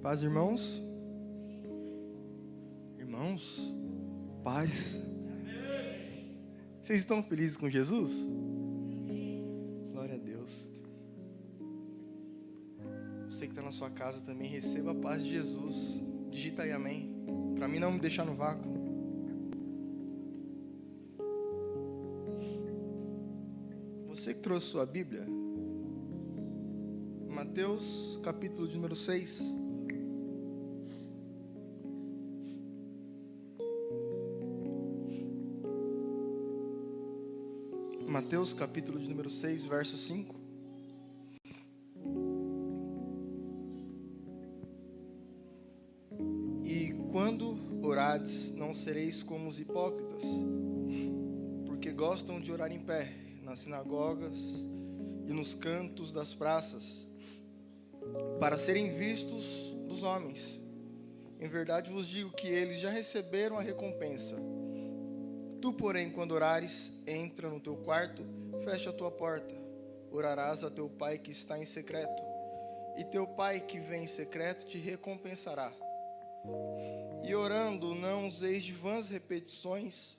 Paz, irmãos? Irmãos, paz. Vocês estão felizes com Jesus? Glória a Deus. Você que está na sua casa também, receba a paz de Jesus. Digita aí amém. Para mim não me deixar no vácuo. Você que trouxe sua Bíblia, Mateus capítulo de número 6. Mateus capítulo de número 6, verso 5. E quando orades, não sereis como os hipócritas, porque gostam de orar em pé, nas sinagogas e nos cantos das praças, para serem vistos dos homens. Em verdade vos digo que eles já receberam a recompensa. Tu, porém, quando orares, entra no teu quarto, fecha a tua porta. Orarás a teu pai que está em secreto, e teu pai que vem em secreto te recompensará. E orando, não useis de vãs repetições,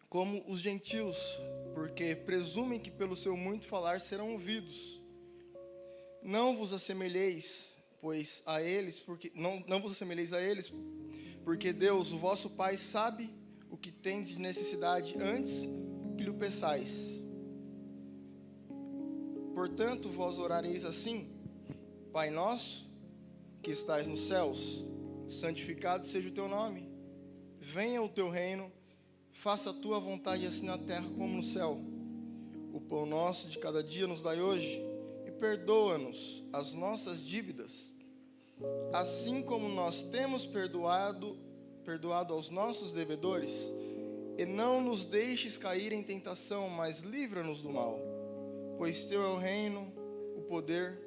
como os gentios, porque presumem que pelo seu muito falar serão ouvidos. Não vos assemelheis, pois a eles, não vos assemelheis a eles, porque Deus, o vosso Pai, sabe o que tem de necessidade antes que lhe peçais. Portanto, vós orareis assim: Pai nosso, que estais nos céus, santificado seja o teu nome. Venha o teu reino, faça a tua vontade assim na terra como no céu. O pão nosso de cada dia nos dai hoje, e perdoa-nos as nossas dívidas, assim como nós temos perdoado aos nossos devedores, e não nos deixes cair em tentação, mas livra-nos do mal, pois teu é o reino, o poder,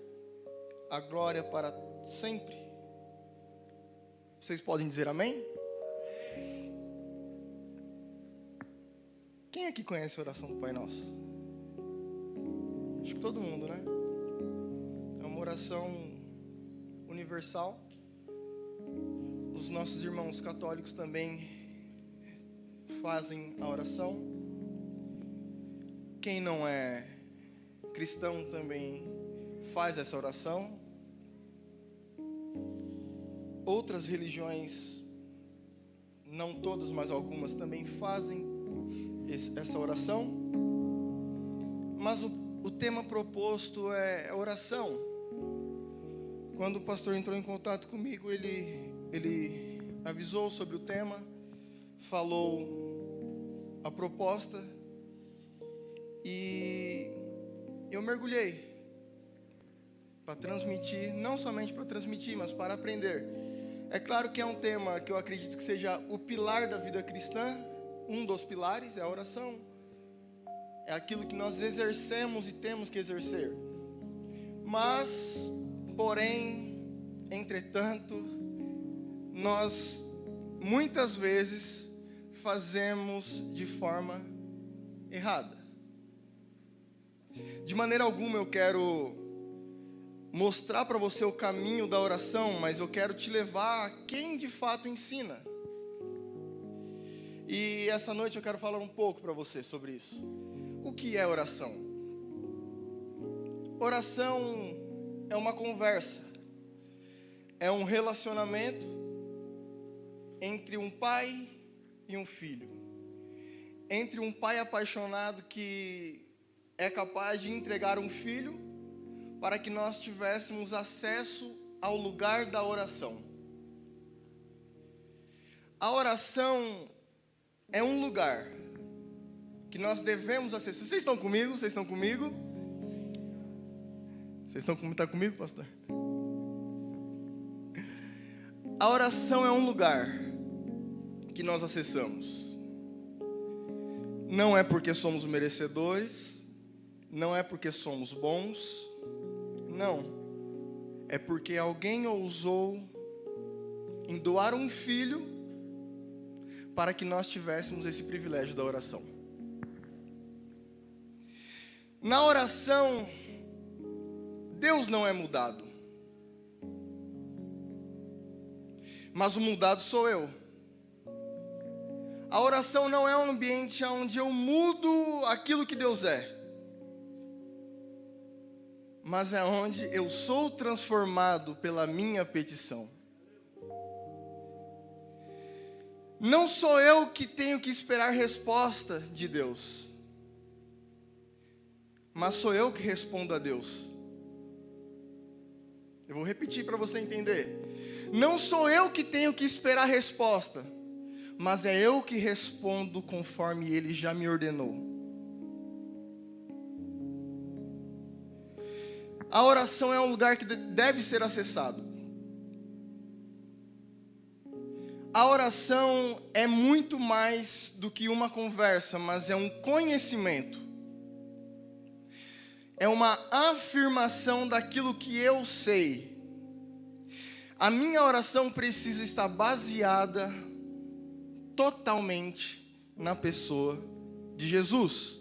a glória para sempre. Vocês podem dizer amém? Quem aqui conhece a oração do Pai Nosso? Acho que todo mundo, né? É uma oração universal. Os nossos irmãos católicos também fazem a oração. Quem não é cristão também faz essa oração. Outras religiões, não todas, mas algumas também fazem essa oração. Mas o tema proposto é oração. Quando o pastor entrou em contato comigo, ele avisou sobre o tema, falou a proposta, e eu mergulhei para transmitir, não somente para transmitir, mas para aprender. É claro que é um tema que eu acredito que seja o pilar da vida cristã, um dos pilares é a oração, é aquilo que nós exercemos e temos que exercer. Mas, porém, entretanto, nós muitas vezes fazemos de forma errada. De maneira alguma eu quero mostrar para você o caminho da oração, mas eu quero te levar a quem de fato ensina. E essa noite eu quero falar um pouco para você sobre isso. O que é oração? Oração é uma conversa, é um relacionamento entre um pai e um filho, entre um pai apaixonado que é capaz de entregar um filho para que nós tivéssemos acesso ao lugar da oração. A oração é um lugar que nós devemos acessar. Vocês estão comigo? Vocês estão comigo? Vocês estão comigo? Está comigo, pastor? A oração é um lugar que nós acessamos. Não é porque somos merecedores, não é porque somos bons, não. É porque alguém ousou em doar um filho para que nós tivéssemos esse privilégio da oração. Na oração, Deus não é mudado. mas o mudado sou eu. A oração não é um ambiente onde eu mudo aquilo que Deus é, mas é onde eu sou transformado pela minha petição. Não sou eu que tenho que esperar resposta de Deus, mas sou eu que respondo a Deus. Eu vou repetir para você entender. Não sou eu que tenho que esperar resposta, mas é eu que respondo conforme Ele já me ordenou. A oração é um lugar que deve ser acessado. A oração é muito mais do que uma conversa, mas é um conhecimento. É uma afirmação daquilo que eu sei. A minha oração precisa estar baseada totalmente na pessoa de Jesus.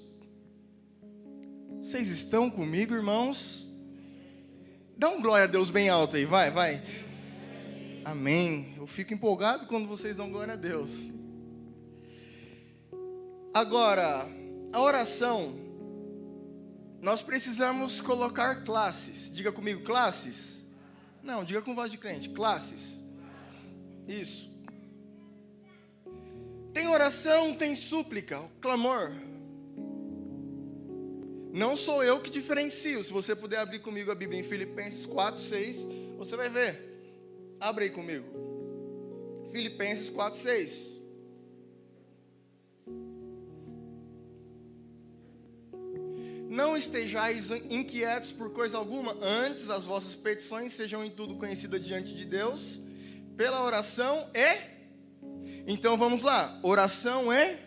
Vocês estão comigo, irmãos? Dá um glória a Deus bem alto aí, vai. Amém. Eu fico empolgado quando vocês dão glória a Deus. Agora, a oração, nós precisamos colocar classes. Diga comigo, classes. Não, diga com voz de crente, classes. Isso. Tem oração, tem súplica, clamor. Não sou eu que diferencio. Se você puder abrir comigo a Bíblia em Filipenses 4:6, você vai ver. Abre aí comigo. Filipenses 4:6. Não estejais inquietos por coisa alguma, antes as vossas petições sejam em tudo conhecidas diante de Deus, pela oração e... Então vamos lá, oração é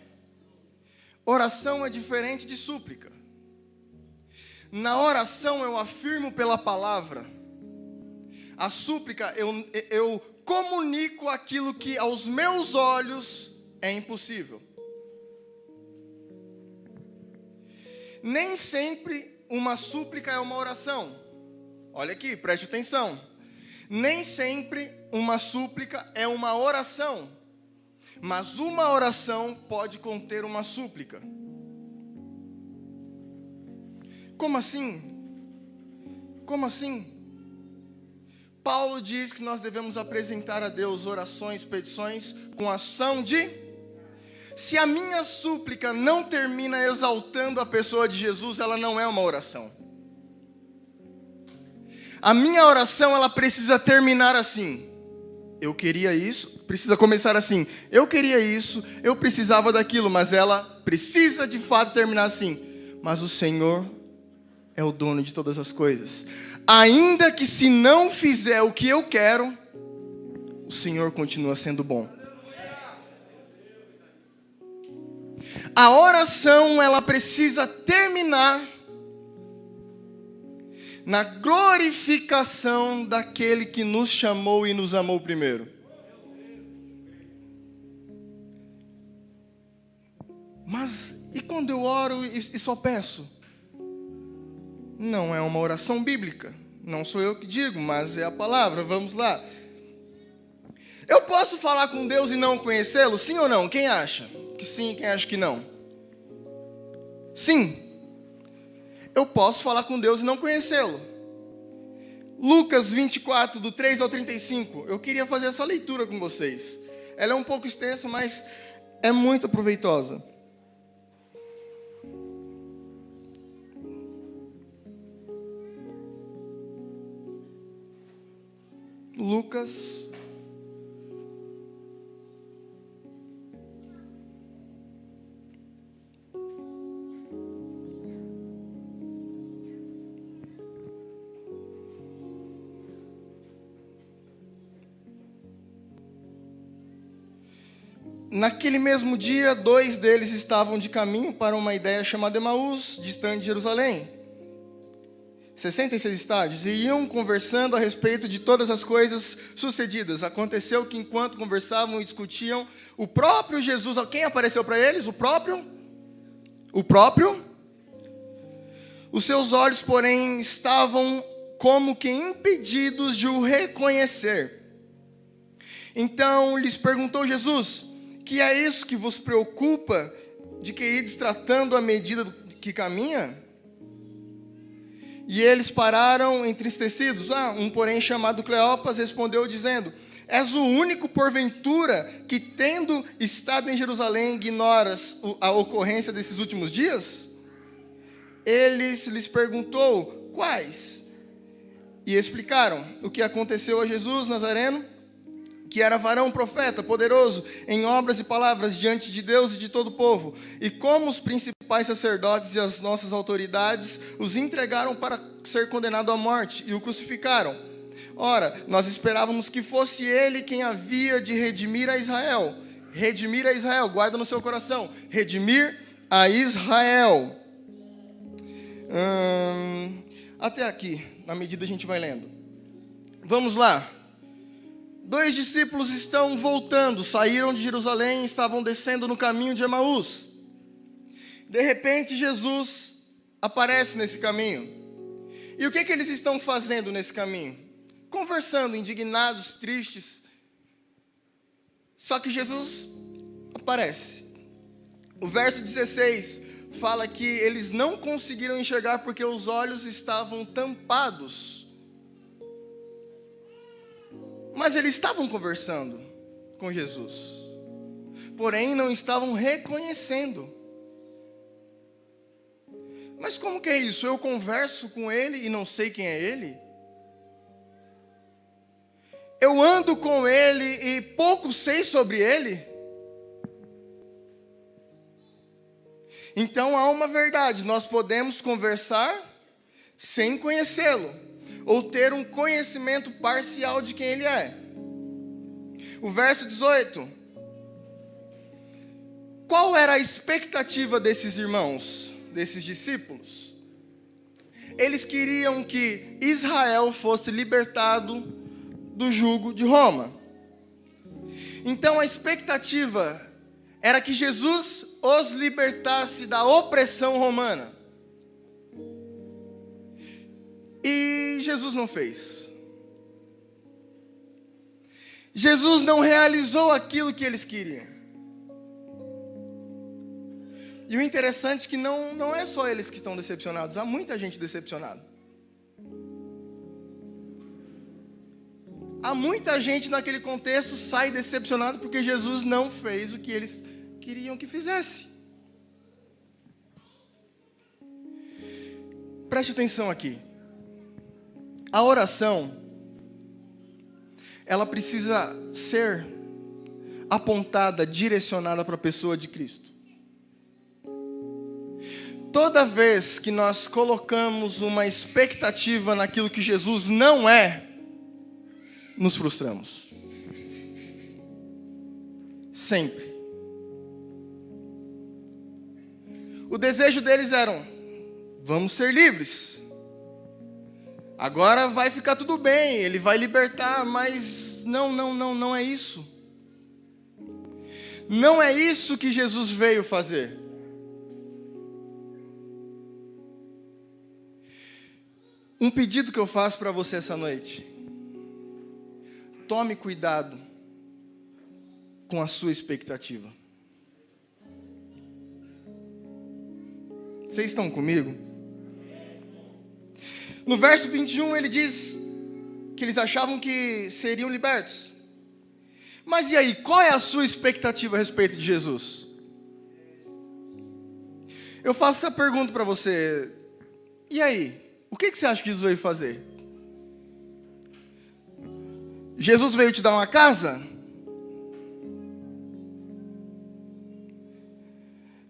diferente de súplica. Na oração eu afirmo pela palavra. A súplica eu comunico aquilo que aos meus olhos é impossível. Nem sempre uma súplica é uma oração. Olha aqui, preste atenção. Nem sempre uma súplica é uma oração. Mas uma oração pode conter uma súplica. Como assim? Como assim? Paulo diz que nós devemos apresentar a Deus orações, petições com ação de... Se a minha súplica não termina exaltando a pessoa de Jesus, ela não é uma oração. A minha oração, ela precisa terminar assim. Eu queria isso, precisa começar assim. Eu queria isso, eu precisava daquilo, mas ela precisa de fato terminar assim. Mas o Senhor é o dono de todas as coisas. Ainda que se não fizer o que eu quero, o Senhor continua sendo bom. A oração, ela precisa terminar na glorificação daquele que nos chamou e nos amou primeiro. Mas, e quando eu oro e só peço? Não é uma oração bíblica. Não sou eu que digo, mas é a palavra. Vamos lá. Eu posso falar com Deus e não conhecê-lo? Sim ou não? Quem acha que sim, quem acha que não? Sim. Eu posso falar com Deus e não conhecê-lo. Lucas 24, do 3 ao 35. Eu queria fazer essa leitura com vocês. Ela é um pouco extensa, mas é muito proveitosa. Lucas. Naquele mesmo dia, 2 deles estavam de caminho para uma ideia chamada Emaús, distante de Jerusalém. 66 estádios, e iam conversando a respeito de todas as coisas sucedidas. Aconteceu que enquanto conversavam e discutiam, o próprio Jesus, quem apareceu para eles? O próprio? Os seus olhos, porém, estavam como que impedidos de o reconhecer. Então lhes perguntou Jesus: que é isso que vos preocupa, de que ides tratando à medida que caminha? E eles pararam entristecidos. Um porém chamado Cleopas respondeu dizendo: és o único porventura que, tendo estado em Jerusalém, ignoras a ocorrência desses últimos dias? Ele lhes perguntou: quais? E explicaram o que aconteceu a Jesus Nazareno, que era varão profeta, poderoso em obras e palavras diante de Deus e de todo o povo, e como os principais sacerdotes e as nossas autoridades os entregaram para ser condenado à morte e o crucificaram. Ora, nós esperávamos que fosse ele quem havia de redimir a Israel. Redimir a Israel, guarda no seu coração. Redimir a Israel. Até aqui, na medida a gente vai lendo. Vamos lá. 2 discípulos estão voltando, saíram de Jerusalém e estavam descendo no caminho de Emaús. De repente, Jesus aparece nesse caminho. E o que eles estão fazendo nesse caminho? Conversando, indignados, tristes. Só que Jesus aparece. O verso 16 fala que eles não conseguiram enxergar porque os olhos estavam tampados. Mas eles estavam conversando com Jesus, porém não estavam reconhecendo. Mas como que é isso? Eu converso com ele e não sei quem é ele? Eu ando com ele e pouco sei sobre ele? Então há uma verdade: nós podemos conversar sem conhecê-lo, ou ter um conhecimento parcial de quem ele é. O verso 18. Qual era a expectativa desses irmãos, desses discípulos? Eles queriam que Israel fosse libertado do jugo de Roma. Então a expectativa era que Jesus os libertasse da opressão romana. E Jesus não fez. Jesus não realizou aquilo que eles queriam. E o interessante é que não é só eles que estão decepcionados. Há muita gente decepcionada. Há muita gente naquele contexto sai decepcionado porque Jesus não fez o que eles queriam que fizesse. Preste atenção aqui. A oração, ela precisa ser apontada, direcionada para a pessoa de Cristo. Toda vez que nós colocamos uma expectativa naquilo que Jesus não é, nos frustramos. Sempre. O desejo deles era: vamos ser livres. Agora vai ficar tudo bem, ele vai libertar, mas não é isso. Não é isso que Jesus veio fazer. Um pedido que eu faço para você essa noite: tome cuidado com a sua expectativa. Vocês estão comigo? No verso 21 ele diz que eles achavam que seriam libertos. Mas e aí, qual é a sua expectativa a respeito de Jesus? Eu faço essa pergunta para você. E aí, o que você acha que Jesus veio fazer? Jesus veio te dar uma casa?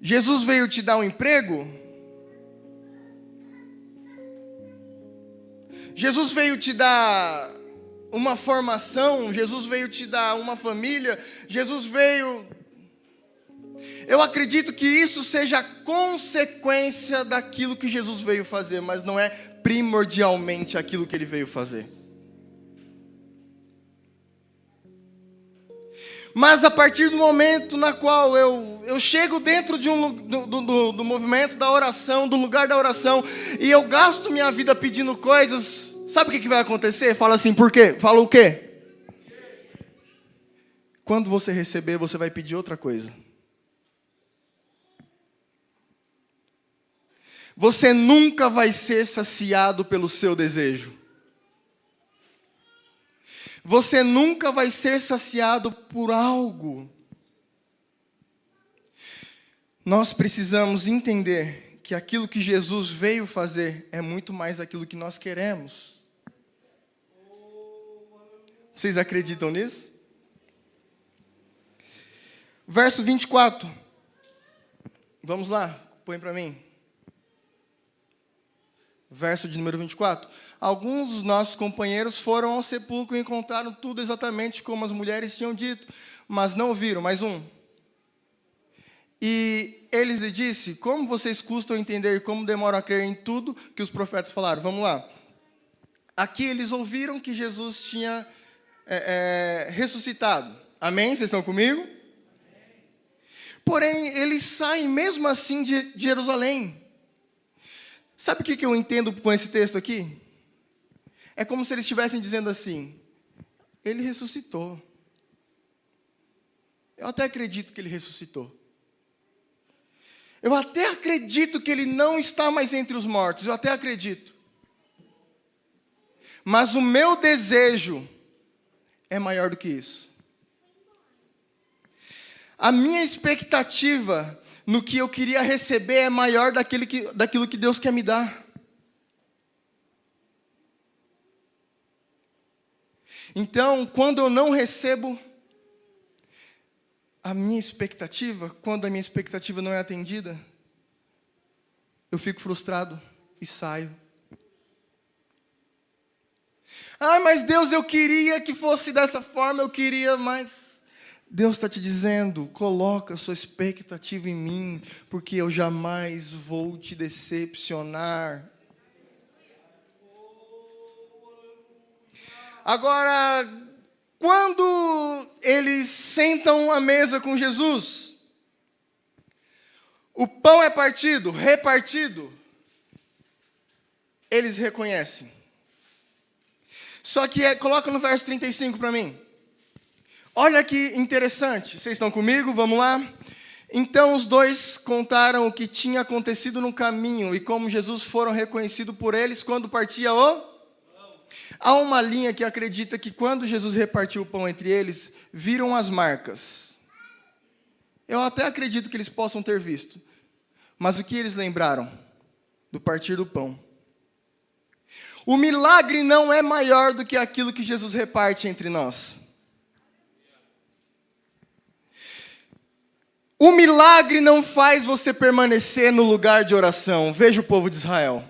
Jesus veio te dar um emprego? Jesus veio te dar uma formação? Jesus veio te dar uma família? Jesus veio... Eu acredito que isso seja consequência daquilo que Jesus veio fazer, mas não é primordialmente aquilo que ele veio fazer. Mas a partir do momento na qual eu chego dentro de do movimento da oração, do lugar da oração, e eu gasto minha vida pedindo coisas, sabe o que vai acontecer? Fala assim, por quê? Fala o quê? quando você receber, você vai pedir outra coisa. Você nunca vai ser saciado pelo seu desejo. Você nunca vai ser saciado por algo. Nós precisamos entender que aquilo que Jesus veio fazer é muito mais aquilo que nós queremos. Vocês acreditam nisso? Verso 24. Vamos lá, põe para mim. Verso de número 24. Alguns dos nossos companheiros foram ao sepulcro e encontraram tudo exatamente como as mulheres tinham dito, mas não viram. Mais um. E eles lhe disse: como vocês custam entender e como demoram a crer em tudo que os profetas falaram? Vamos lá. Aqui eles ouviram que Jesus tinha ressuscitado. Amém? Vocês estão comigo? Amém. Porém, eles saem mesmo assim de Jerusalém. Sabe o que eu entendo com esse texto aqui? É como se eles estivessem dizendo assim: ele ressuscitou. Eu até acredito que ele ressuscitou. Eu até acredito que ele não está mais entre os mortos. Eu até acredito. Mas o meu desejo é maior do que isso. A minha expectativa no que eu queria receber é maior daquilo que Deus quer me dar. Então, quando eu não recebo a minha expectativa, quando a minha expectativa não é atendida, eu fico frustrado e saio. Ah, mas Deus, eu queria que fosse dessa forma, eu queria mais. Deus está te dizendo: coloca a sua expectativa em mim, porque eu jamais vou te decepcionar. Agora, quando eles sentam à mesa com Jesus, o pão é partido, repartido, eles reconhecem. Só que coloca no verso 35 para mim. Olha que interessante. Vocês estão comigo? Vamos lá? Então os dois contaram o que tinha acontecido no caminho e como Jesus foram reconhecidos por eles quando partia o pão. Há uma linha que acredita que quando Jesus repartiu o pão entre eles, viram as marcas. Eu até acredito que eles possam ter visto. Mas o que eles lembraram? Do partir do pão. O milagre não é maior do que aquilo que Jesus reparte entre nós. O milagre não faz você permanecer no lugar de oração. Veja o povo de Israel.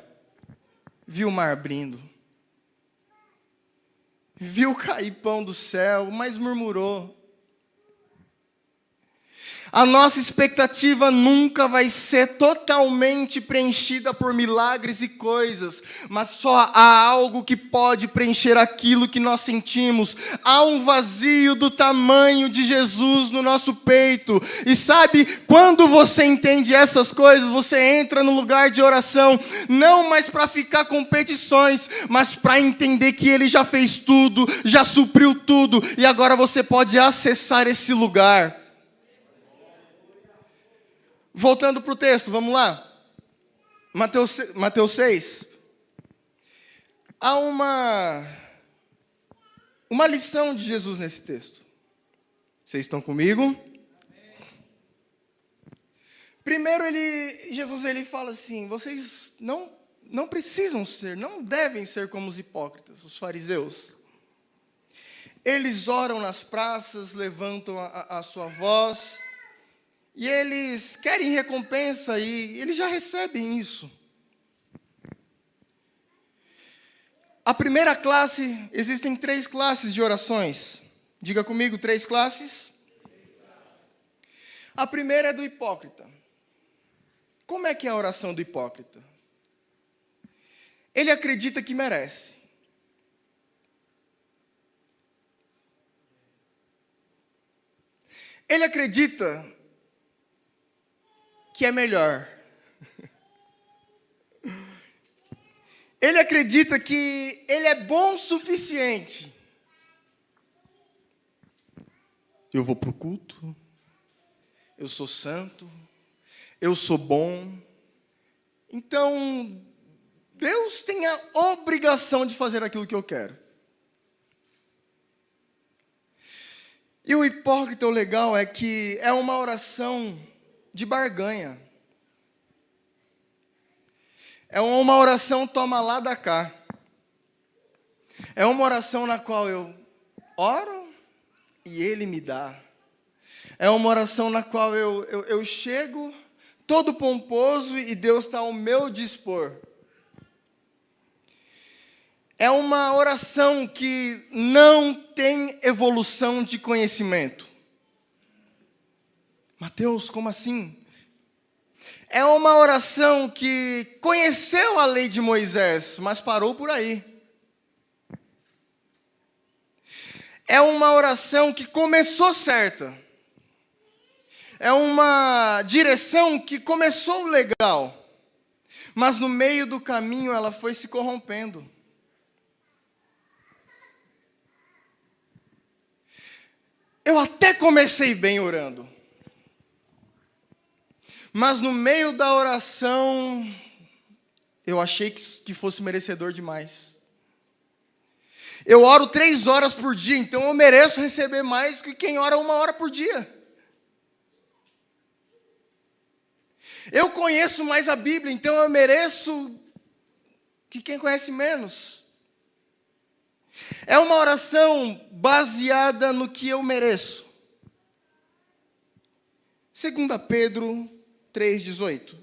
Viu o mar abrindo. Viu cair pão do céu, mas murmurou. A nossa expectativa nunca vai ser totalmente preenchida por milagres e coisas, mas só há algo que pode preencher aquilo que nós sentimos. Há um vazio do tamanho de Jesus no nosso peito. E sabe, quando você entende essas coisas, você entra no lugar de oração, não mais para ficar com petições, mas para entender que Ele já fez tudo, já supriu tudo, e agora você pode acessar esse lugar. Voltando para o texto, vamos lá. Mateus 6. Há uma lição de Jesus nesse texto. Vocês estão comigo? Primeiro, Jesus fala assim: vocês não precisam ser, não devem ser como os hipócritas, os fariseus. Eles oram nas praças, levantam a sua voz, e eles querem recompensa e eles já recebem isso. A primeira classe, existem 3 classes de orações. Diga comigo, 3 classes. A primeira é do hipócrita. Como é que é a oração do hipócrita? Ele acredita que merece. Ele acredita que é melhor. Ele acredita que ele é bom o suficiente. eu vou para o culto, eu sou santo, eu sou bom. Então, Deus tem a obrigação de fazer aquilo que eu quero. E o hipócrita, o legal é que é uma oração de barganha. É uma oração toma lá da cá. É uma oração na qual eu oro e Ele me dá. É uma oração na qual eu chego todo pomposo e Deus está ao meu dispor. É uma oração que não tem evolução de conhecimento. Mateus, como assim? É uma oração que conheceu a lei de Moisés, mas parou por aí. É uma oração que começou certa. É uma direção que começou legal, mas no meio do caminho ela foi se corrompendo. Eu até comecei bem orando, mas no meio da oração, eu achei que fosse merecedor demais. Eu oro 3 horas por dia, então eu mereço receber mais do que quem ora 1 hora por dia. Eu conheço mais a Bíblia, então eu mereço que quem conhece menos. É uma oração baseada no que eu mereço. 2 Pedro 3,18.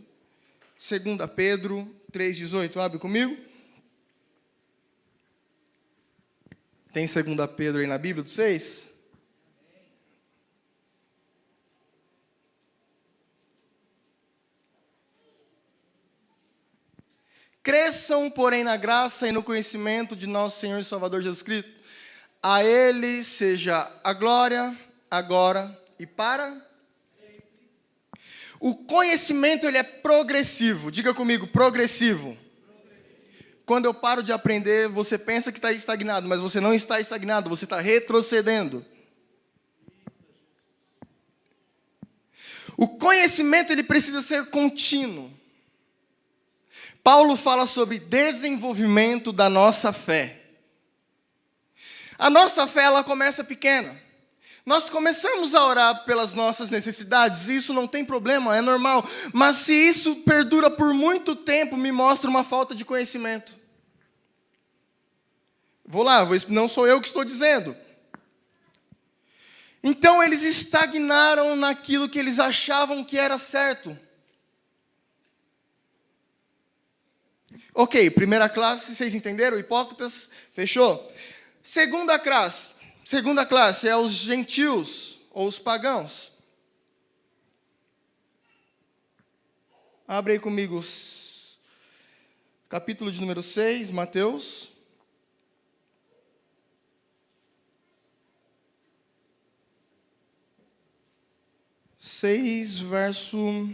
2 Pedro 3,18. Abre comigo. Tem 2 Pedro aí na Bíblia de vocês? Cresçam, porém, na graça e no conhecimento de nosso Senhor e Salvador Jesus Cristo. A Ele seja a glória, agora e para sempre. O conhecimento, ele é progressivo. Diga comigo, progressivo. Quando eu paro de aprender, você pensa que está estagnado, mas você não está estagnado, você está retrocedendo. O conhecimento, ele precisa ser contínuo. Paulo fala sobre desenvolvimento da nossa fé. A nossa fé, ela começa pequena. Nós começamos a orar pelas nossas necessidades, isso não tem problema, é normal. Mas se isso perdura por muito tempo, me mostra uma falta de conhecimento. Vou lá, não sou eu que estou dizendo. Então eles estagnaram naquilo que eles achavam que era certo. Ok, primeira classe, vocês entenderam? Hipócritas, fechou? Segunda classe é os gentios, ou os pagãos. Abre aí comigo, capítulo de número 6, Mateus. Verso...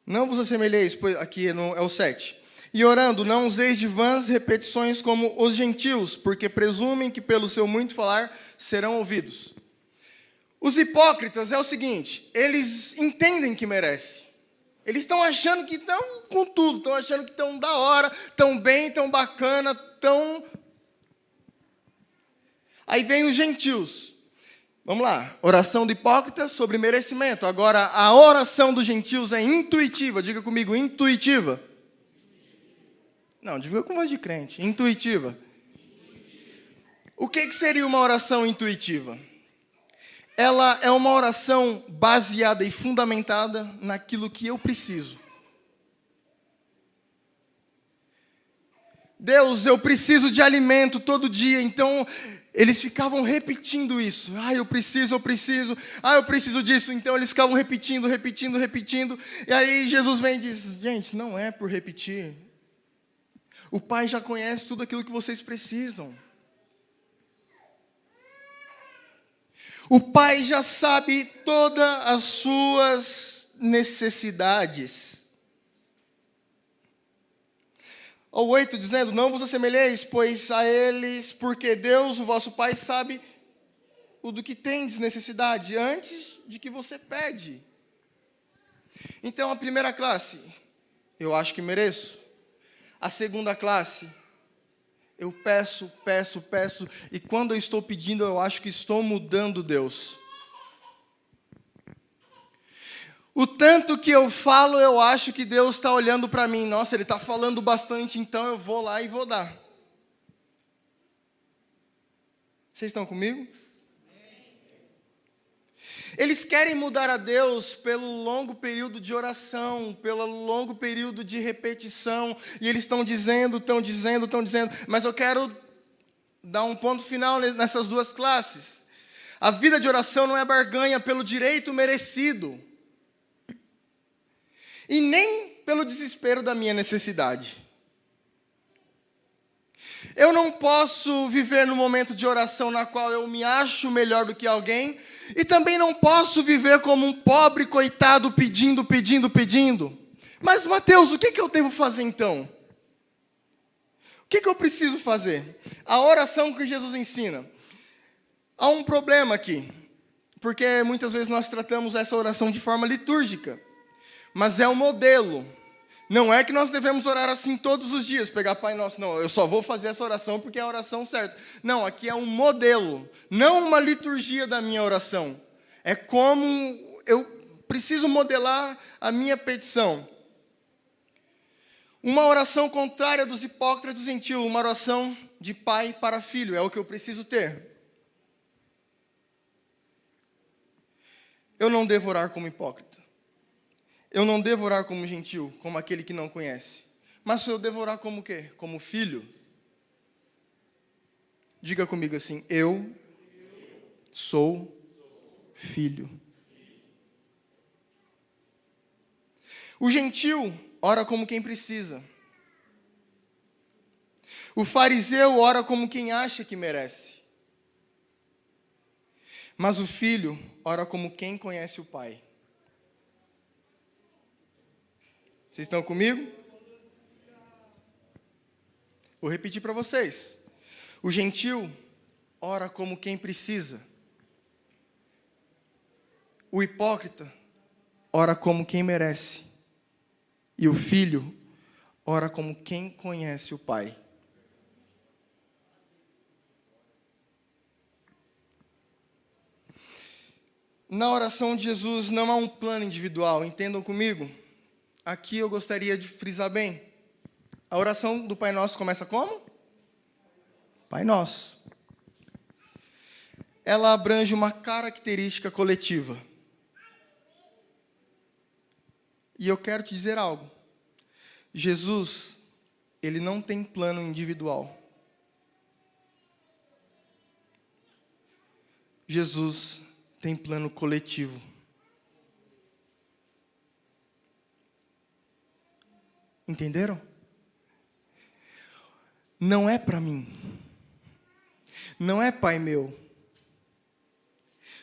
Não vos assemelheis, pois aqui é o 7. E orando, não useis de vãs repetições como os gentios, porque presumem que pelo seu muito falar serão ouvidos. Os hipócritas é o seguinte, eles entendem que merecem. Eles estão achando que estão com tudo, estão achando que estão da hora, estão bem, estão bacana, estão... Aí vem os gentios. Vamos lá, oração do hipócrita sobre merecimento. Agora, a oração dos gentios é intuitiva. Diga comigo, intuitiva. Não, diga com voz de crente. Intuitiva. O que seria uma oração intuitiva? Ela é uma oração baseada e fundamentada naquilo que eu preciso. Deus, eu preciso de alimento todo dia, então... Eles ficavam repetindo isso. Eu preciso. Eu preciso disso. Então eles ficavam repetindo. E aí Jesus vem e diz, gente, não é por repetir. O Pai já conhece tudo aquilo que vocês precisam. O Pai já sabe todas as suas necessidades. ao 8, dizendo: não vos assemelheis, pois a eles, porque Deus, o vosso Pai, sabe o do que tendes necessidade, antes de que você pede. Então, a primeira classe, eu acho que mereço. A segunda classe, eu peço, e quando eu estou pedindo, eu acho que estou mudando Deus. O tanto que eu falo, eu acho que Deus está olhando para mim. Nossa, Ele está falando bastante, então eu vou lá e vou dar. Vocês estão comigo? Eles querem mudar a Deus pelo longo período de oração, pelo longo período de repetição, e eles estão dizendo, mas eu quero dar um ponto final nessas duas classes. A vida de oração não é barganha pelo direito merecido, e nem pelo desespero da minha necessidade. Eu não posso viver no momento de oração na qual eu me acho melhor do que alguém, e também não posso viver como um pobre coitado pedindo. Mas, Mateus, o que eu devo fazer então? O que eu preciso fazer? A oração que Jesus ensina. Há um problema aqui, porque muitas vezes nós tratamos essa oração de forma litúrgica, mas é um modelo. Não é que nós devemos orar assim todos os dias, pegar Pai Nosso. Não, eu só vou fazer essa oração porque é a oração certa. Não, aqui é um modelo, não uma liturgia da minha oração. É como eu preciso modelar a minha petição. Uma oração contrária dos hipócritas e dos gentios, uma oração de pai para filho, é o que eu preciso ter. Eu não devo orar como hipócrita. Eu não devo orar como gentil, como aquele que não conhece. Mas eu devo orar como o quê? Como filho? Diga comigo assim: eu sou filho. O gentil ora como quem precisa. O fariseu ora como quem acha que merece. Mas o filho ora como quem conhece o Pai. Vocês estão comigo? Vou repetir para vocês. O gentil ora como quem precisa. O hipócrita ora como quem merece. E o filho ora como quem conhece o Pai. Na oração de Jesus não há um plano individual, entendam comigo. Aqui eu gostaria de frisar bem. A oração do Pai Nosso começa como? Pai Nosso. Ela abrange uma característica coletiva. E eu quero te dizer algo. Jesus, Ele não tem plano individual. Jesus tem plano coletivo. Entenderam? Não é para mim. Não é pai meu.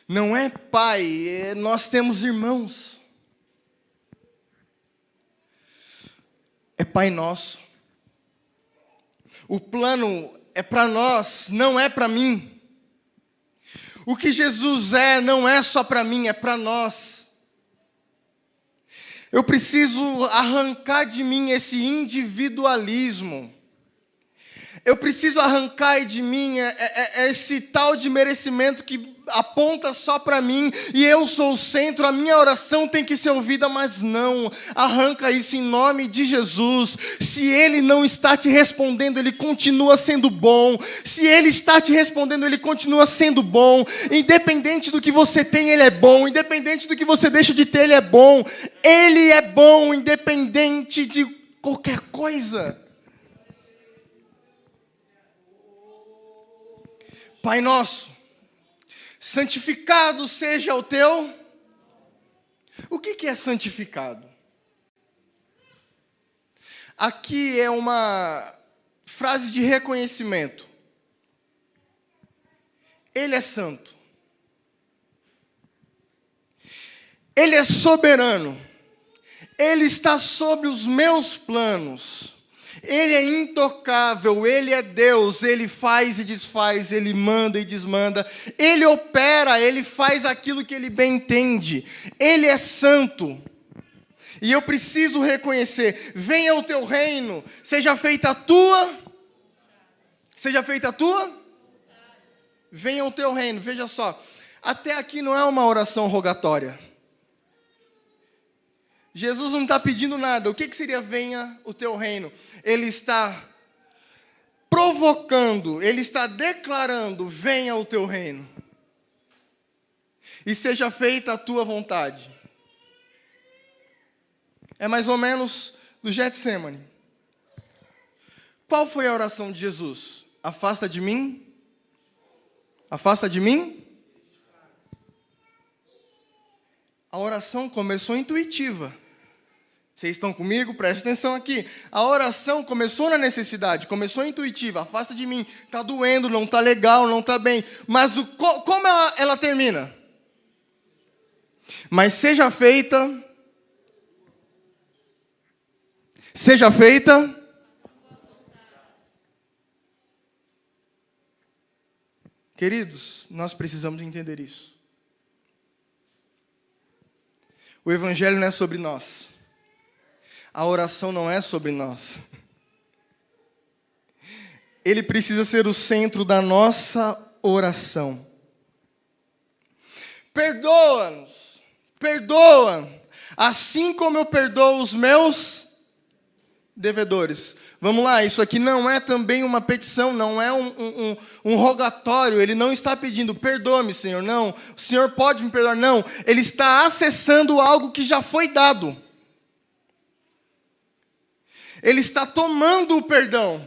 Não é pai, nós temos irmãos. É Pai Nosso. O plano é para nós, não é para mim. O que Jesus é, não é só para mim, é para nós. Eu preciso arrancar de mim esse individualismo. Eu preciso arrancar de mim esse tal de merecimento que aponta só para mim e eu sou o centro, a minha oração tem que ser ouvida, mas não. Arranca isso em nome de Jesus. Se Ele não está te respondendo, Ele continua sendo bom. Se Ele está te respondendo, Ele continua sendo bom. Independente do que você tem, Ele é bom. Independente do que você deixa de ter, Ele é bom. Ele é bom, independente de qualquer coisa. Pai Nosso, santificado seja o teu... O que é santificado? Aqui é uma frase de reconhecimento. Ele é santo. Ele é soberano. Ele está sobre os meus planos. Ele é intocável, Ele é Deus, Ele faz e desfaz, Ele manda e desmanda, Ele opera, Ele faz aquilo que Ele bem entende, Ele é santo. E eu preciso reconhecer, venha o teu reino, seja feita a tua, venha o teu reino. Veja só, até aqui não é uma oração rogatória. Jesus não está pedindo nada. O que seria venha o teu reino? Ele está provocando, ele está declarando, venha o teu reino. E seja feita a tua vontade. É mais ou menos do Getsemane. Qual foi a oração de Jesus? Afasta de mim? Afasta de mim? A oração começou intuitiva. Vocês estão comigo? Preste atenção aqui. A oração começou na necessidade, começou intuitiva. Afasta de mim. Está doendo, não está legal, não está bem. Mas como ela termina? Mas seja feita. Seja feita. Queridos, nós precisamos entender isso. O Evangelho não é sobre nós. A oração não é sobre nós. Ele precisa ser o centro da nossa oração. Perdoa-nos, perdoa, assim como eu perdoo os meus devedores. Vamos lá, isso aqui não é também uma petição, não é um rogatório. Ele não está pedindo, perdoa-me, Senhor, não. O Senhor pode me perdoar, não. Ele está acessando algo que já foi dado. Ele está tomando o perdão.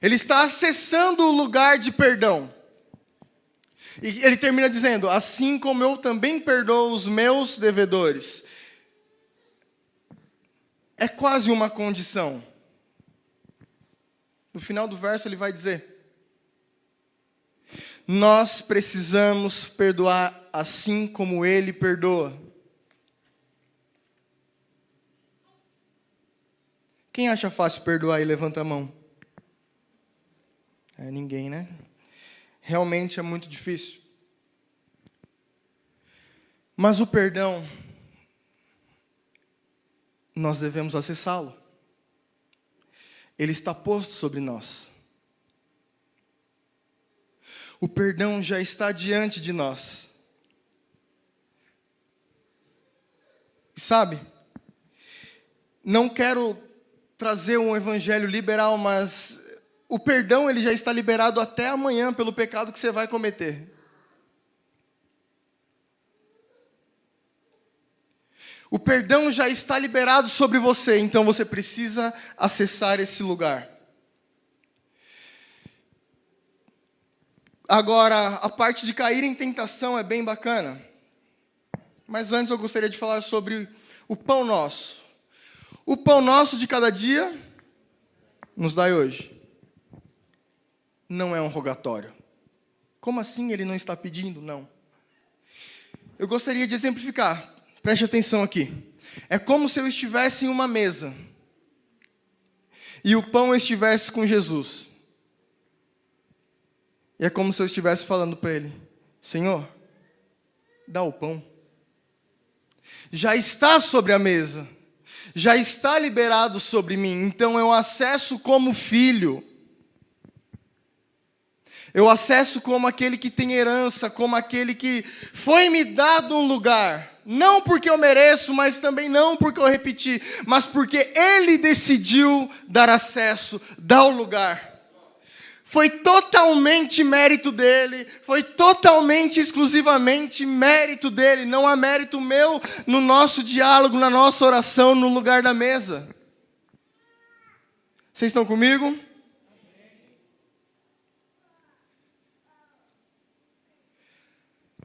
Ele está acessando o lugar de perdão. E ele termina dizendo, assim como eu também perdoo os meus devedores. É quase uma condição. No final do verso ele vai dizer, nós precisamos perdoar assim como ele perdoa. Quem acha fácil perdoar e levanta a mão? Ninguém, né? Realmente é muito difícil. Mas o perdão, nós devemos acessá-lo. Ele está posto sobre nós. O perdão já está diante de nós. E sabe, não quero trazer um evangelho liberal, mas o perdão ele já está liberado até amanhã pelo pecado que você vai cometer. O perdão já está liberado sobre você, então você precisa acessar esse lugar. Agora, a parte de cair em tentação é bem bacana. Mas antes eu gostaria de falar sobre o pão nosso. O pão nosso de cada dia nos dai hoje. Não é um rogatório. Como assim ele não está pedindo? Não. Eu gostaria de exemplificar. Preste atenção aqui. É como se eu estivesse em uma mesa e o pão estivesse com Jesus. E é como se eu estivesse falando para ele, Senhor, dá o pão. Já está sobre a mesa. Já está liberado sobre mim. Então eu acesso como filho. Eu acesso como aquele que tem herança, como aquele que foi me dado um lugar. Não porque eu mereço, mas também não porque eu repeti, mas porque Ele decidiu dar acesso, dar o lugar. Foi totalmente mérito dele, foi totalmente, exclusivamente mérito dele. Não há mérito meu no nosso diálogo, na nossa oração, no lugar da mesa. Vocês estão comigo?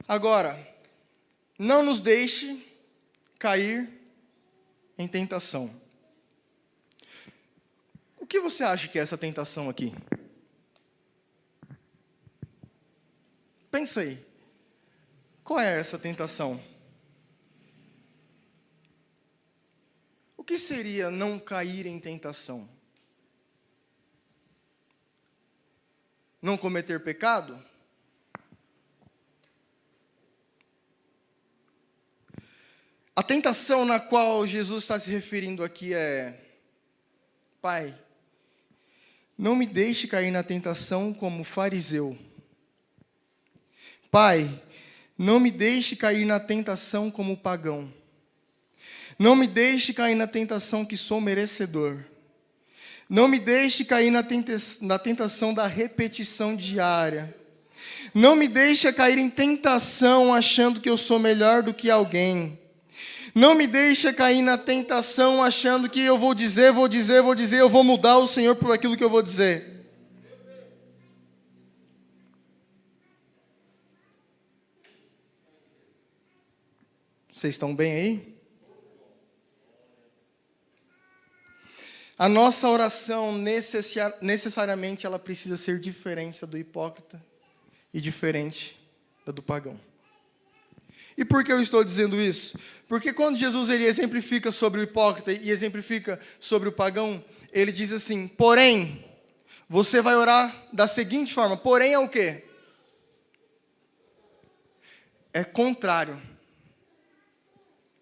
Agora, não nos deixe cair em tentação. O que você acha que é essa tentação aqui? Pensa aí. Qual é essa tentação? O que seria não cair em tentação? Não cometer pecado? A tentação na qual Jesus está se referindo aqui é: Pai, não me deixe cair na tentação como fariseu. Pai, não me deixe cair na tentação como pagão. Não me deixe cair na tentação que sou merecedor. Não me deixe cair na tentação da repetição diária. Não me deixe cair em tentação achando que eu sou melhor do que alguém. Não me deixe cair na tentação achando que eu vou dizer, eu vou mudar o Senhor por aquilo que eu vou dizer. Vocês estão bem aí? A nossa oração necessariamente ela precisa ser diferente da do hipócrita e diferente da do pagão. E por que eu estou dizendo isso? Porque quando Jesus ele exemplifica sobre o hipócrita e exemplifica sobre o pagão, ele diz assim: porém, você vai orar da seguinte forma. Porém é o quê? É contrário.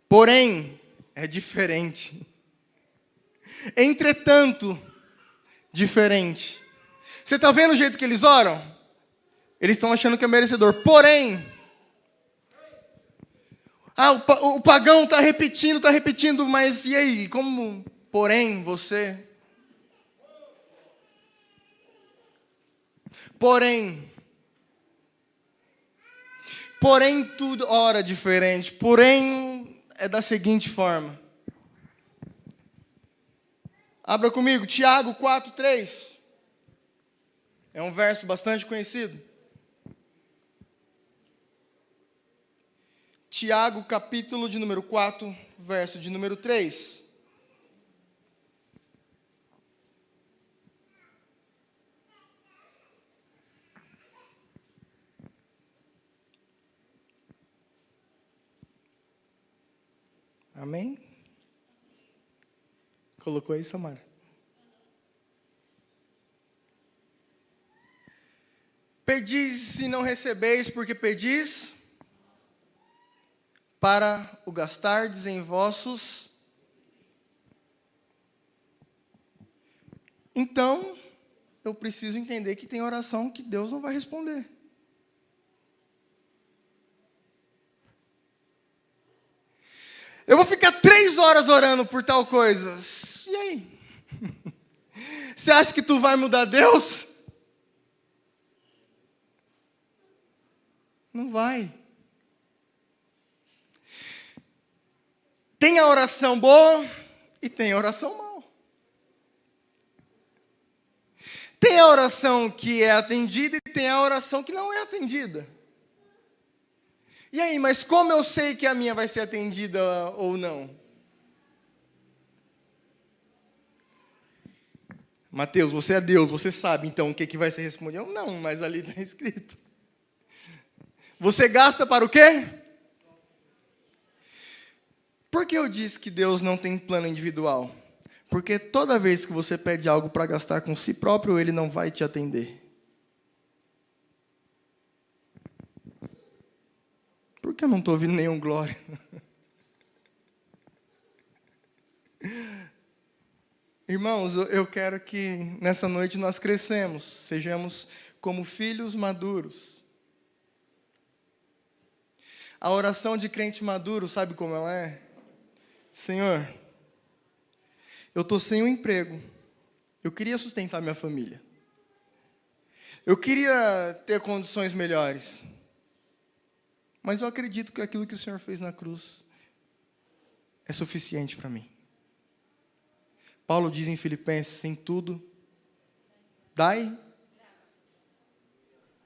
Porém, é diferente. Entretanto, diferente. Você está vendo o jeito que eles oram? Eles estão achando que é merecedor. Porém, o pagão está repetindo, mas e aí? Como, porém, você? Porém, tudo ora diferente. Porém, é da seguinte forma. Abra comigo, Tiago 4:3. É um verso bastante conhecido. Tiago, capítulo de número 4, verso de número 3. Amém? Colocou aí, Samara? Pedis e não recebeis, porque pedis para o gastardes em vossos. Então, eu preciso entender que tem oração que Deus não vai responder. Eu vou ficar 3 horas orando por tal coisa. E aí? Você acha que tu vai mudar Deus? Não vai. Tem a oração boa e tem a oração mal. Tem a oração que é atendida e tem a oração que não é atendida. E aí, mas como eu sei que a minha vai ser atendida ou não? Mateus, você é Deus, você sabe então o que vai ser respondido? Não, mas ali está escrito. Você gasta para o quê? Por que eu disse que Deus não tem plano individual? Porque toda vez que você pede algo para gastar com si próprio, Ele não vai te atender. Por que eu não estou ouvindo nenhum glória? Irmãos, eu quero que nessa noite nós crescemos, sejamos como filhos maduros. A oração de crente maduro, sabe como ela é? Senhor, eu estou sem um emprego. Eu queria sustentar minha família. Eu queria ter condições melhores. Mas eu acredito que aquilo que o Senhor fez na cruz é suficiente para mim. Paulo diz em Filipenses, em tudo, dai.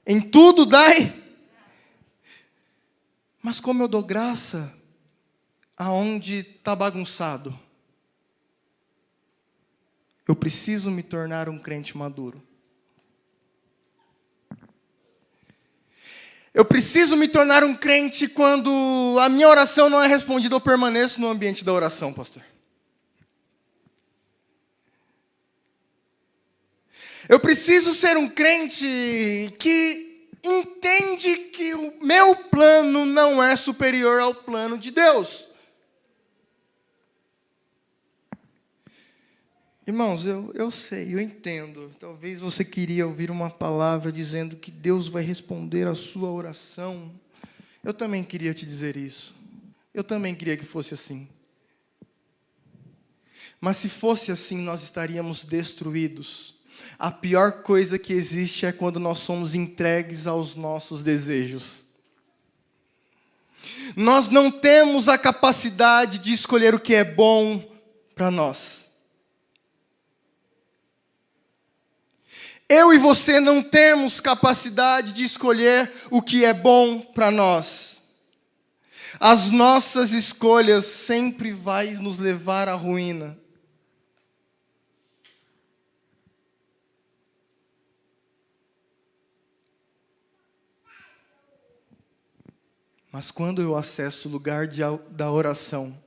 Em tudo dai. Mas como eu dou graça aonde está bagunçado? Eu preciso me tornar um crente maduro. Eu preciso me tornar um crente quando a minha oração não é respondida, eu permaneço no ambiente da oração, pastor. Eu preciso ser um crente que entende que o meu plano não é superior ao plano de Deus. Irmãos, eu sei, eu entendo. Talvez você queria ouvir uma palavra dizendo que Deus vai responder a sua oração. Eu também queria te dizer isso. Eu também queria que fosse assim. Mas se fosse assim, nós estaríamos destruídos. A pior coisa que existe é quando nós somos entregues aos nossos desejos. Nós não temos a capacidade de escolher o que é bom para nós. Eu e você não temos capacidade de escolher o que é bom para nós. As nossas escolhas sempre vão nos levar à ruína. Mas quando eu acesso o lugar da oração,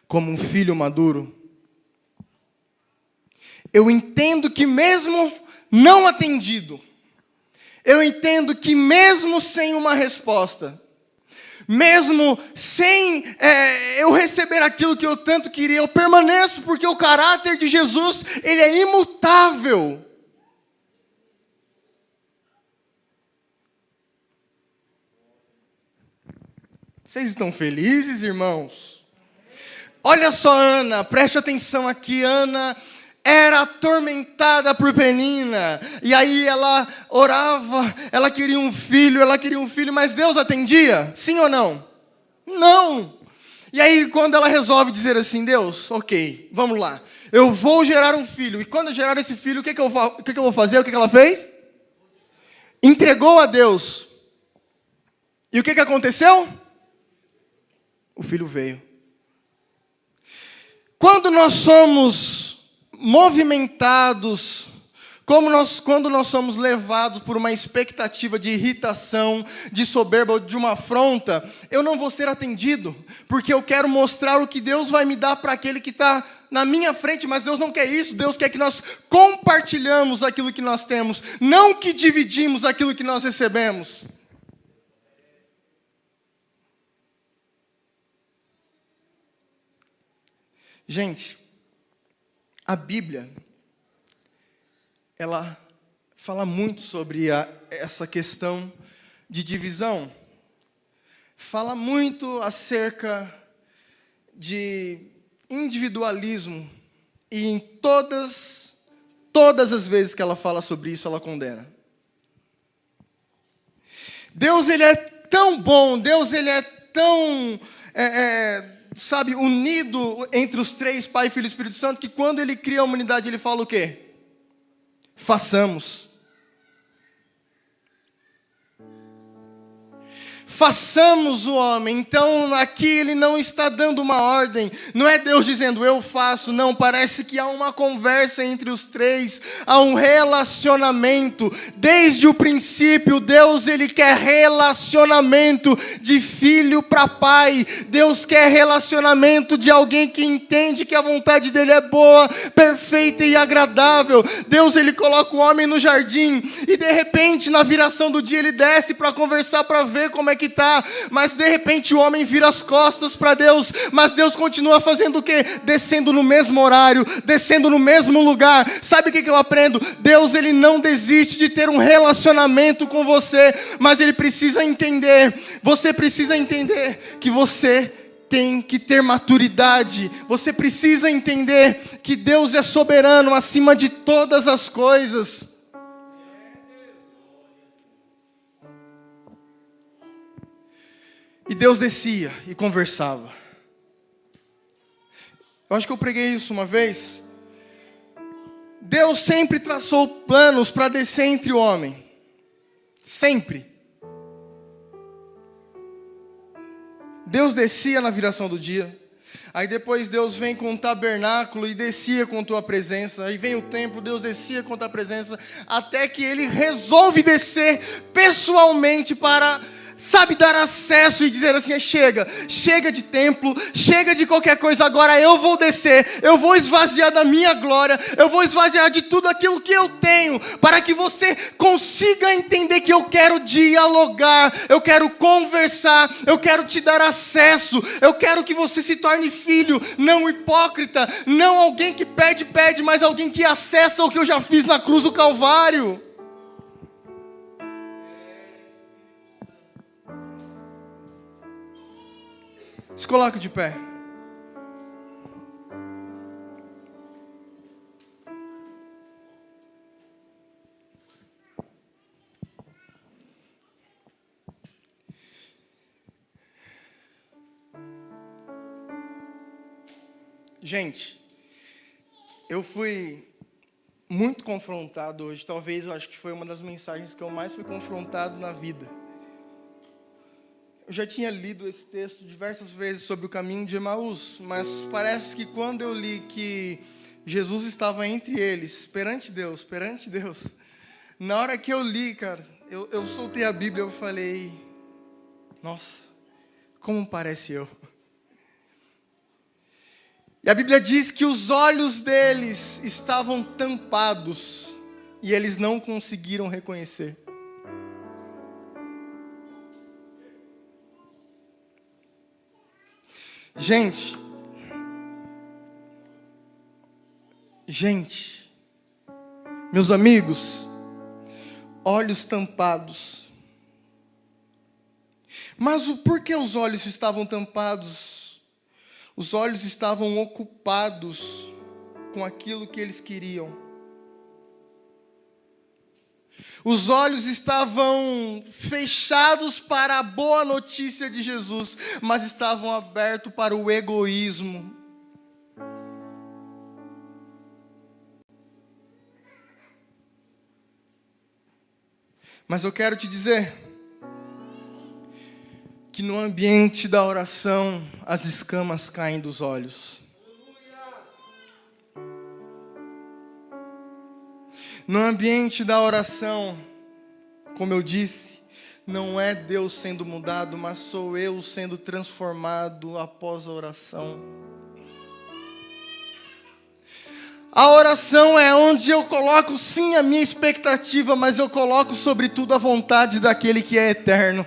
como um filho maduro, eu entendo que mesmo não atendido, eu entendo que mesmo sem uma resposta, mesmo sem eu receber aquilo que eu tanto queria, eu permaneço, porque o caráter de Jesus, ele é imutável. Vocês estão felizes, irmãos? Olha só, Ana, preste atenção aqui. Ana era atormentada por Penina, e aí ela orava, ela queria um filho, mas Deus atendia? Sim ou não? Não! E aí quando ela resolve dizer assim, Deus, ok, vamos lá, eu vou gerar um filho, e quando eu gerar esse filho, o que eu vou fazer? O que ela fez? Entregou a Deus. E o que aconteceu? O filho veio. Quando nós somos movimentados, quando nós somos levados por uma expectativa de irritação, de soberba ou de uma afronta, eu não vou ser atendido, porque eu quero mostrar o que Deus vai me dar para aquele que está na minha frente, mas Deus não quer isso. Deus quer que nós compartilhamos aquilo que nós temos, não que dividimos aquilo que nós recebemos. Gente, a Bíblia, ela fala muito sobre essa questão de divisão. Fala muito acerca de individualismo. E em todas as vezes que ela fala sobre isso, ela condena. Deus, ele é tão bom, Deus, ele é tão... unido entre os três, Pai, Filho e Espírito Santo, que quando Ele cria a humanidade, Ele fala o quê? Façamos. Façamos o homem. Então aqui ele não está dando uma ordem, não é Deus dizendo eu faço, não, parece que há uma conversa entre os três, há um relacionamento. Desde o princípio, Deus, ele quer relacionamento de filho para pai. Deus quer relacionamento de alguém que entende que a vontade dele é boa, perfeita e agradável. Deus, ele coloca o homem no jardim e de repente na viração do dia ele desce para conversar, para ver como é que tá, mas de repente o homem vira as costas para Deus, mas Deus continua fazendo o quê? Descendo no mesmo horário, descendo no mesmo lugar. Sabe o que eu aprendo? Deus, ele não desiste de ter um relacionamento com você, mas ele precisa entender, você precisa entender que você tem que ter maturidade, você precisa entender que Deus é soberano acima de todas as coisas. E Deus descia e conversava. Eu acho que eu preguei isso uma vez. Deus sempre traçou planos para descer entre o homem. Sempre. Deus descia na viração do dia. Aí depois Deus vem com o tabernáculo e descia com a tua presença. Aí vem o templo, Deus descia com a tua presença. Até que ele resolve descer pessoalmente para sabe, dar acesso e dizer assim, chega de templo, chega de qualquer coisa, agora eu vou descer, eu vou esvaziar da minha glória, eu vou esvaziar de tudo aquilo que eu tenho, para que você consiga entender que eu quero dialogar, eu quero conversar, eu quero te dar acesso, eu quero que você se torne filho, não hipócrita, não alguém que pede, mas alguém que acessa o que eu já fiz na cruz do Calvário. Se coloque de pé. Gente, eu fui muito confrontado hoje. Talvez, eu acho que foi uma das mensagens que eu mais fui confrontado na vida. Eu já tinha lido esse texto diversas vezes sobre o caminho de Emaús, mas parece que quando eu li que Jesus estava entre eles, perante Deus, na hora que eu li, cara, eu soltei a Bíblia e eu falei, nossa, como parece eu. E a Bíblia diz que os olhos deles estavam tampados e eles não conseguiram reconhecer. Gente, meus amigos, olhos tampados. Mas por que os olhos estavam tampados? Os olhos estavam ocupados com aquilo que eles queriam. Os olhos estavam fechados para a boa notícia de Jesus, mas estavam abertos para o egoísmo. Mas eu quero te dizer que no ambiente da oração, as escamas caem dos olhos. No ambiente da oração, como eu disse, não é Deus sendo mudado, mas sou eu sendo transformado após a oração. A oração é onde eu coloco sim a minha expectativa, mas eu coloco sobretudo a vontade daquele que é eterno.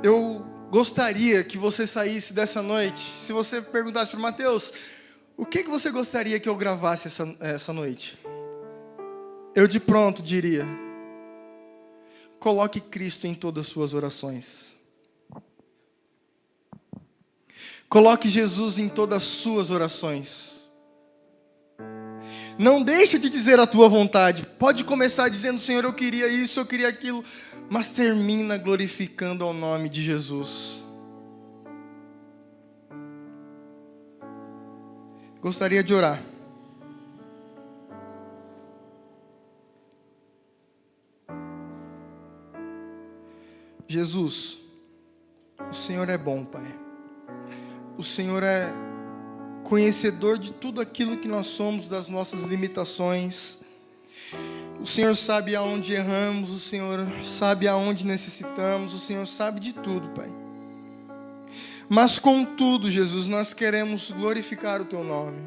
Eu gostaria que você saísse dessa noite, se você perguntasse para Mateus, o que você gostaria que eu gravasse essa noite? Eu de pronto diria, coloque Cristo em todas as suas orações. Coloque Jesus em todas as suas orações. Não deixe de dizer a tua vontade. Pode começar dizendo, Senhor, eu queria isso, eu queria aquilo. Mas termina glorificando ao nome de Jesus. Gostaria de orar. Jesus, o Senhor é bom, Pai. O Senhor é conhecedor de tudo aquilo que nós somos, das nossas limitações. O Senhor sabe aonde erramos, o Senhor sabe aonde necessitamos, o Senhor sabe de tudo, Pai. Mas contudo, Jesus, nós queremos glorificar o Teu nome.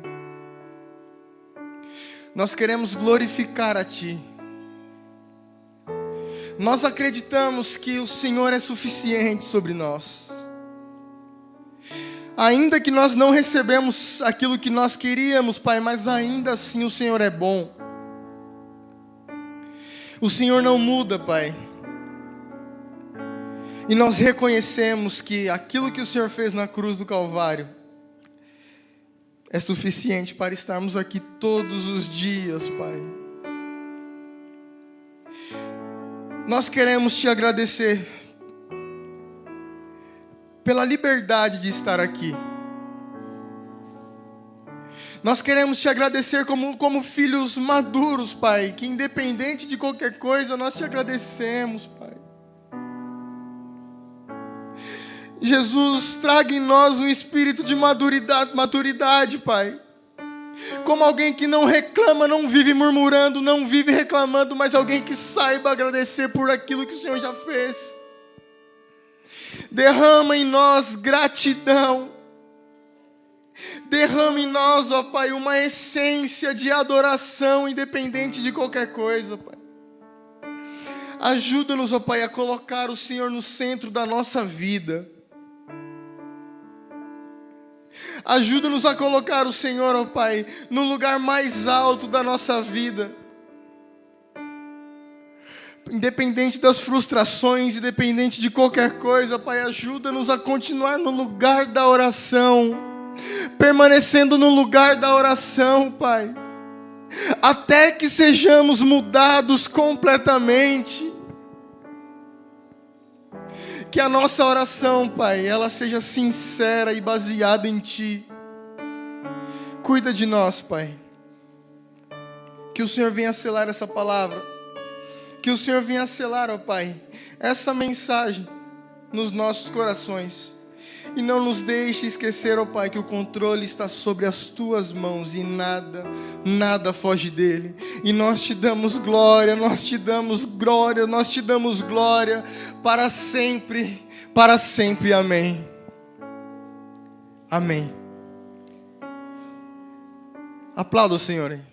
Nós queremos glorificar a Ti. Nós acreditamos que o Senhor é suficiente sobre nós. Ainda que nós não recebemos aquilo que nós queríamos, Pai, mas ainda assim o Senhor é bom. O Senhor não muda, Pai. E nós reconhecemos que aquilo que o Senhor fez na cruz do Calvário é suficiente para estarmos aqui todos os dias, Pai. Nós queremos Te agradecer pela liberdade de estar aqui. Nós queremos Te agradecer como filhos maduros, Pai, que independente de qualquer coisa, nós Te agradecemos, Pai. Jesus, traga em nós um espírito de maturidade, Pai. como alguém que não reclama, não vive murmurando, não vive reclamando, mas alguém que saiba agradecer por aquilo que o Senhor já fez. Derrama em nós gratidão. Derrama em nós, ó Pai, uma essência de adoração independente de qualquer coisa, Pai. Ajuda-nos, ó Pai, a colocar o Senhor no centro da nossa vida. Ajuda-nos a colocar o Senhor, ó Pai, no lugar mais alto da nossa vida. Independente das frustrações, independente de qualquer coisa, Pai, ajuda-nos a continuar no lugar da oração, permanecendo no lugar da oração, Pai, até que sejamos mudados completamente. Que a nossa oração, Pai, ela seja sincera e baseada em Ti. Cuida de nós, Pai. Que o Senhor venha selar essa palavra. Que o Senhor venha selar, ó Pai, essa mensagem nos nossos corações. E não nos deixe esquecer, ó Pai, que o controle está sobre as Tuas mãos e nada foge dele. E nós Te damos glória, nós Te damos glória, nós Te damos glória para sempre, amém. Amém. Aplauda o Senhor aí.